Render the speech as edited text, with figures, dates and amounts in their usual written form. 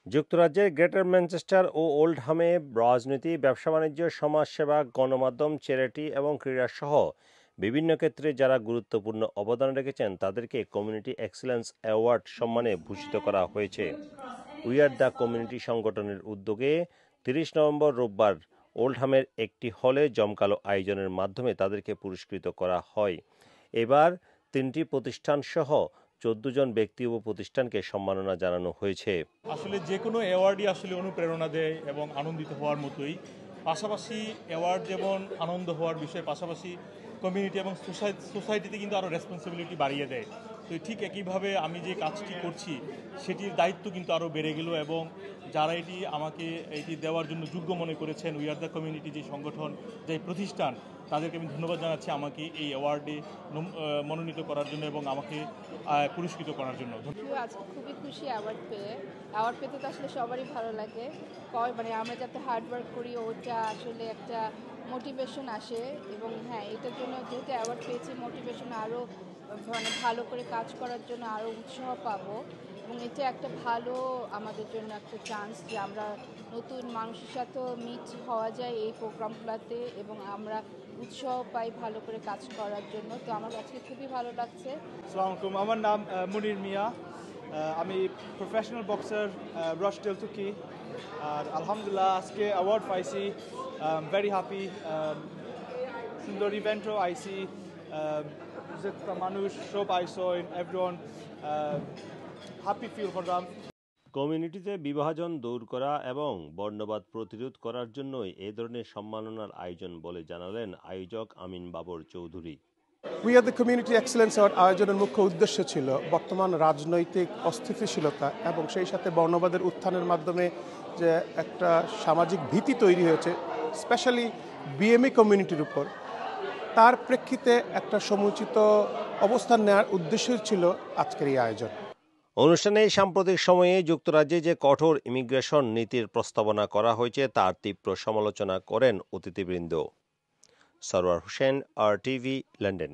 যুক্তরাজ্যের greater Manchester ও ওল্ডহামে রাজনীতি, ব্যবসা-বাণিজ্য, সমাজসেবা, গণমাধ্যম, চ্যারিটি এবং ক্রীড়াসহ বিভিন্ন ক্ষেত্রে যারা গুরুত্বপূর্ণ অবদান রেখেছেন তাদেরকে কমিউনিটি এক্সেলেন্স অ্যাওয়ার্ড সম্মানে ভূষিত করা হয়েছে। উই আর দ্য কমিউনিটি সংগঠনের উদ্যোগে ৩০ নভেম্বর রোববার ওল্ডহামের একটি হলে জমকালো আয়োজনের মাধ্যমে তাদেরকে পুরস্কৃত করা হয়। এবার ৩টি প্রতিষ্ঠান সহ ১৪ জন ব্যক্তি ও প্রতিষ্ঠানকে সম্মাননা জানানো হয়েছে। আসলে যে কোনো অ্যাওয়ার্ডই আসলে অনুপ্রেরণা দেয় এবং আনন্দিত হওয়ার মতোই। পাশাপাশি অ্যাওয়ার্ড যেমন আনন্দ হওয়ার বিষয়, পাশাপাশি কমিউনিটি এবং সোসাইটিতে কিন্তু আরও রেসপন্সিবিলিটি বাড়িয়ে দেয়। তো ঠিক একইভাবে আমি যে কাজটি করছি সেটির দায়িত্ব কিন্তু আরও বেড়ে গেল এবং যারা আমাকে এটি দেওয়ার জন্য যোগ্য মনে করেছেন, উই আর দ্য কমিউনিটি যে সংগঠন, যে প্রতিষ্ঠান, তাদেরকে আমি ধন্যবাদ জানাচ্ছি আমাকে এই অ্যাওয়ার্ডে মনোনীত করার জন্য এবং আমাকে পুরস্কৃত করার জন্য। আজকে খুবই খুশি অ্যাওয়ার্ড পেতে তো আসলে সবারই ভালো লাগে। মানে আমরা যাতে হার্ডওয়ার্ক করি ওটা আসলে একটা মোটিভেশন আসে এবং হ্যাঁ, এটার জন্য যেহেতু অ্যাওয়ার্ড পেয়েছি, মোটিভেশন আরও মানে ভালো করে কাজ করার জন্য আরও উৎসাহ পাবো এবং এটা একটা ভালো আমাদের জন্য একটা চান্স যে আমরা নতুন মানুষের সাথেও মিট হওয়া যায় এই প্রোগ্রামগুলোতে এবং আমরা উৎসাহ পাই ভালো করে কাজ করার জন্য। তো আমার কাছে খুবই ভালো লাগছে। আসসালামু আলাইকুম, আমার নাম মুনির মিয়া। আমি প্রফেশনাল বক্সার রশডেল তুর্কি। আর আলহামদুলিল্লাহ আজকে অ্যাওয়ার্ড পাইছি, ভেরি হ্যাপি। সুন্দর ইভেন্টও আইসি, মানুষ সব আইসন, এভরিওয়ান হ্যাপি ফিল করলাম। কমিউনিটিতে বিভাজন দূর করা এবং বর্ণবাদ প্রতিরোধ করার জন্যই এ ধরনের সম্মাননার আয়োজন বলে জানালেন আয়োজক Amin Babar Chowdhury. We are the community excellence award আয়োজনের মুখ্য উদ্দেশ্য ছিল বর্তমান রাজনৈতিক অস্থিতিশীলতা এবং সেই সাথে বর্ণবাদের উত্থানের মাধ্যমে যে একটা সামাজিক ভীতি তৈরি হয়েছে স্পেশালি বিএমই কমিউনিটির উপর, তার প্রেক্ষিতে একটা সমুচিত অবস্থান নেওয়ার উদ্দেশ্য ছিল আজকের এই আয়োজন। অনুষ্ঠানে সাম্প্রতিক সময়ে যুক্তরাজ্যে যে কঠোর ইমিগ্রেশন নীতির প্রস্তাবনা করা হয়েছে তার তীব্র সমালোচনা করেন অতিথিবৃন্দ। Sarwar Hossain, RTV, London.